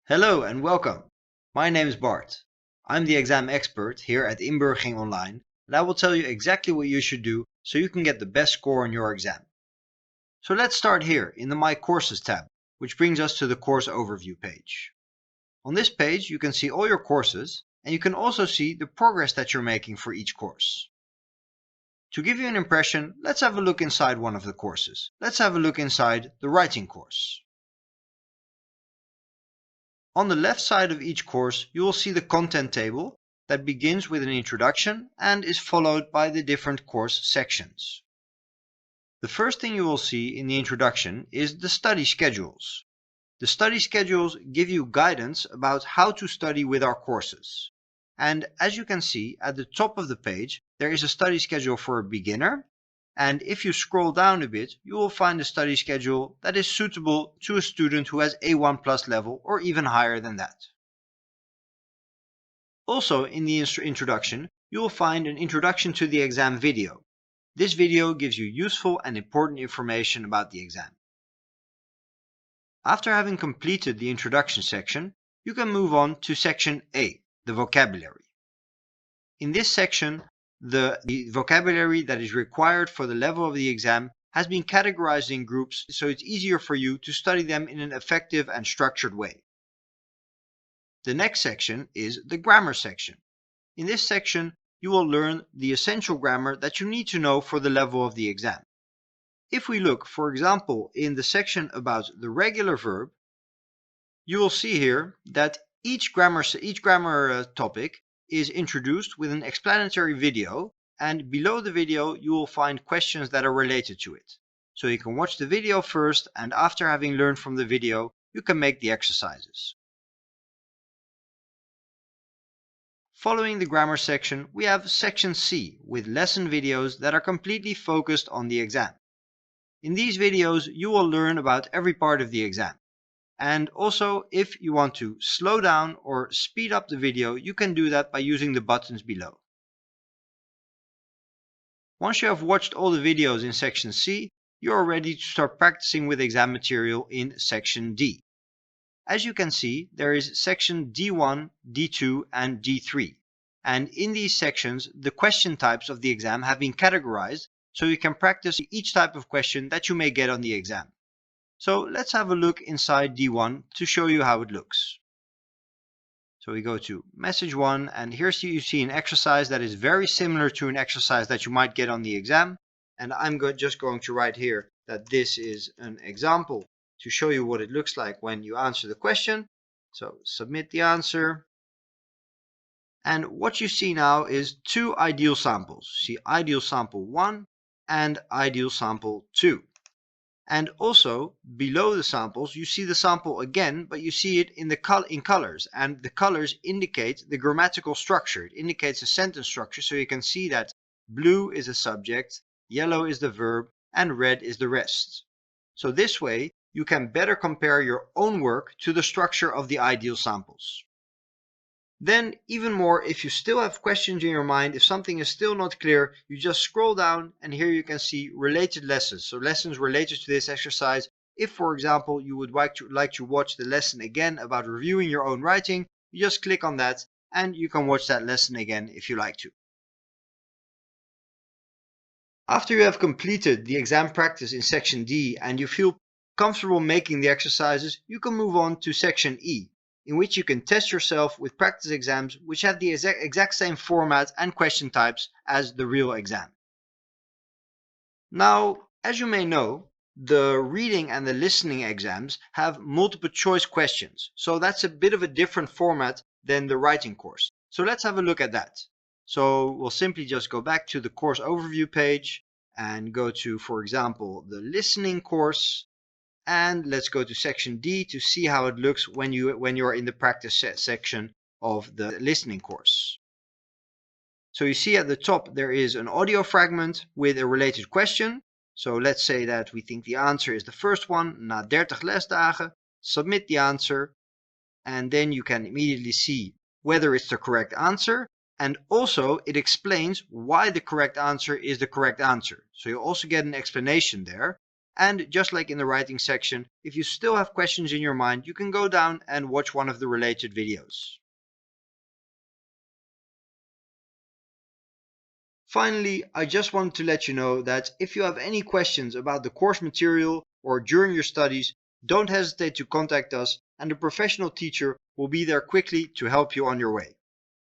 Hello and welcome. My name is Bart. I'm the exam expert here at Inburgering Online, and I will tell you exactly what you should do so you can get the best score on your exam. So let's start here in the My Courses tab, which brings us to the course overview page. On this page you can see all your courses, and you can also see the progress that you're making for each course. To give you an impression, let's have a look inside one of the courses. Let's have a look inside the writing course. On the left side of each course you will see the content table that begins with an introduction and is followed by the different course sections. The first thing you will see in the introduction is the study schedules. The study schedules give you guidance about how to study with our courses. And as you can see at the top of the page there is a study schedule for a beginner, and if you scroll down a bit you will find a study schedule that is suitable to a student who has A1+ level or even higher than that. Also in the introduction you will find an introduction to the exam video. This video gives you useful and important information about the exam. After having completed the introduction section, you can move on to section A, the vocabulary. In this section, the vocabulary that is required for the level of the exam has been categorized in groups so it's easier for you to study them in an effective and structured way. The next section is the grammar section. In this section, you will learn the essential grammar that you need to know for the level of the exam. If we look, for example, in the section about the regular verb, you will see here that each grammar topic is introduced with an explanatory video, and below the video you will find questions that are related to it. So you can watch the video first, and after having learned from the video, you can make the exercises. Following the grammar section, we have section C with lesson videos that are completely focused on the exam. In these videos you will learn about every part of the exam. And also, if you want to slow down or speed up the video, you can do that by using the buttons below. Once you have watched all the videos in section C, you are ready to start practicing with exam material in section D. As you can see, there is section D1, D2 and D3. And in these sections, the question types of the exam have been categorized so you can practice each type of question that you may get on the exam. So let's have a look inside D1 to show you how it looks. So we go to message 1, and here you see an exercise that is very similar to an exercise that you might get on the exam. And I'm just going to write here that this is an example to show you what it looks like when you answer the question. So submit the answer. And what you see now is two ideal samples. You see ideal sample 1 and ideal sample 2. And also below the samples you see the sample again, but you see it in colors, and the colors indicate the grammatical structure. It indicates a sentence structure, so you can see that blue is the subject, yellow is the verb, and red is the rest. So this way you can better compare your own work to the structure of the ideal samples. Then even more, if you still have questions in your mind, if something is still not clear, you just scroll down and here you can see related lessons. So lessons related to this exercise. If, for example, you would like to watch the lesson again about reviewing your own writing, you just click on that and you can watch that lesson again if you like to. After you have completed the exam practice in section D and you feel comfortable making the exercises, you can move on to section E, in which you can test yourself with practice exams which have the exact same format and question types as the real exam. Now, as you may know, the reading and the listening exams have multiple choice questions, so that's a bit of a different format than the writing course. So let's have a look at that. So we'll simply just go back to the course overview page and go to, for example, the listening course. And let's go to section D to see how it looks when you're in the practice section of the listening course. So you see at the top there is an audio fragment with a related question. So let's say that we think the answer is the first one, na 30 lesdagen. Submit the answer, and then you can immediately see whether it's the correct answer, and also it explains why the correct answer is the correct answer. So you also get an explanation there. And just like in the writing section, if you still have questions in your mind, you can go down and watch one of the related videos. Finally, I just wanted to let you know that if you have any questions about the course material or during your studies, don't hesitate to contact us and a professional teacher will be there quickly to help you on your way.